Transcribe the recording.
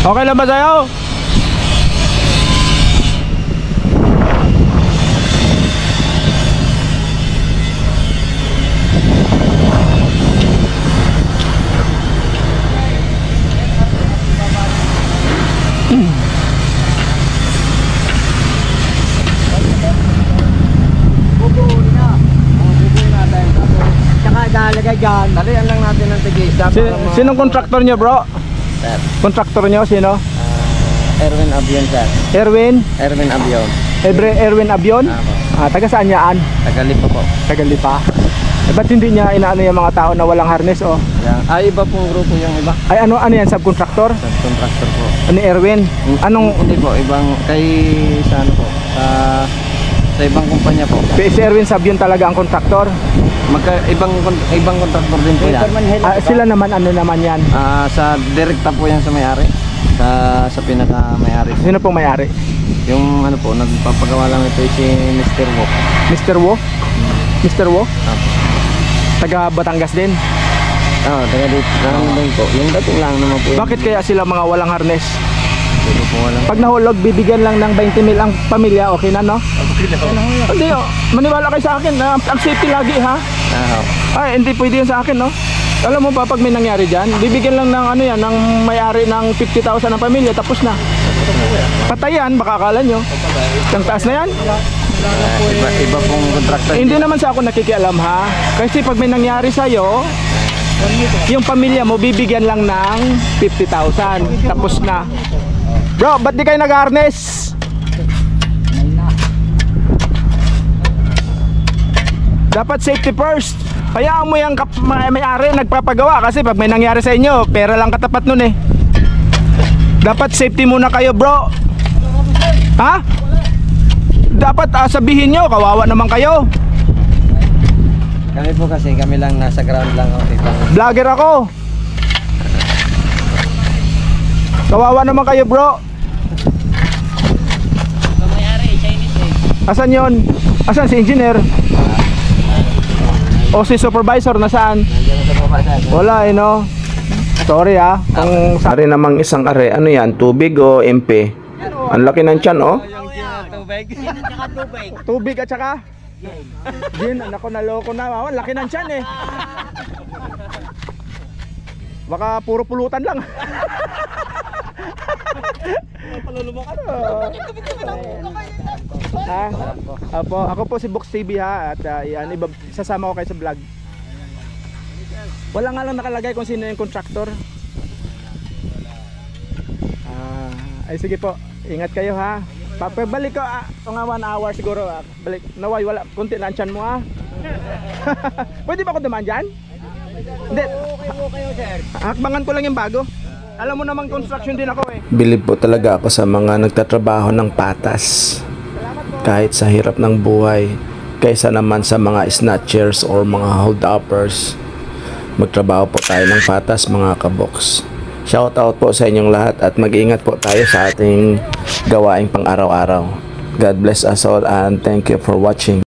Okay lang ba sa'yo? Nalagay dyan. Talian lang natin ng tigisa. Sinong kontraktor nyo, bro? Sir. Kontraktor nyo, sino? Erwin Abion, sir. Erwin? Erwin Abion. Erwin Abion? Ako. Taga saan yaan? Tagalipa po. Tagalipa. Ba't hindi niya inaano yung mga tao na walang harness, oh? Iba pong grupo yung iba. Ay, ano yan? Subcontractor? Subcontractor po. Ni Erwin? Anong? Hindi po, ibang kay sa ano po. Sa ibang kumpanya po. Si Erwin Sabion talaga ang kontraktor? Ibang kontraktor din po yan. Sila naman, ano naman yan? Sa direkta po yan sa may-ari. Sa pinaka may-ari. Sino pong may-ari? Yung ano po, nagpapagawa lang ito si Mr. Wo. Mr. Wo? Mr. Wo? Apo. Taga Batangas din? Oo, taga dito. Nararamdaman po. Yung dating lang naman po. Bakit kaya sila mga walang harness? Hindi po walang. Pag nahulog, bibigyan lang ng 20 mil ang pamilya, okay na, no? Hindi, oh. Maniwala kayo sa akin, ang safety lagi, ha? Ay, hindi pwede yun sa akin, no? Alam mo ba, pag may nangyari dyan, bibigyan lang ng ano yan, ng may-ari ng 50,000 ng pamilya, tapos na. Patayan, baka akala nyo. Ang taas na yan? Iba pong kontraktor. Hindi naman sa ako nakikialam, ha? Kasi pag may nangyari sa'yo, yung pamilya mo, bibigyan lang ng 50,000, tapos na. Bro, ba't di kayo nag-harness? Dapat safety first. Kaya mo yung may-ari nagpapagawa. Kasi pag may nangyari sa inyo, pera lang katapat nun eh. Dapat safety muna kayo, bro. Ha? Dapat sabihin nyo, kawawa naman kayo. Kami po kasi, kami lang nasa ground lang. Vlogger ako. Kawawa naman kayo, bro. Asan yon? Asan si engineer? O si supervisor nasaan? Wala eh, no? Sorry ha. Kung sari namang isang are, ano yan? Tubig o MP? Ang laki ng tiyan, oh. Tubig. Tubig at saka? Gin, nako naloko na. Ang laki ng tiyan eh. Baka puro pulutan lang. Ha? Ako po si Box TV ha. At yan, sasama ko kayo sa vlog. Wala nga lang nakalagay kung sino yung contractor. Ay sige po, ingat kayo ha. Pagbalik ko, nga 1 hour siguro. Balik, naway, wala, kunti lang tiyan mo ha. Pwede ba ako dumaan dyan? Hindi. Hakbangan ko lang yung bago. Alam mo namang construction din ako eh. Bilib po talaga ako sa mga nagtatrabaho ng patas. Kahit sa hirap ng buhay, kaysa naman sa mga snatchers or mga hold-uppers. Magtrabaho po tayo ng patas mga kaboks. Shoutout po sa inyong lahat at mag-ingat po tayo sa ating gawaing pang araw-araw. God bless us all and thank you for watching.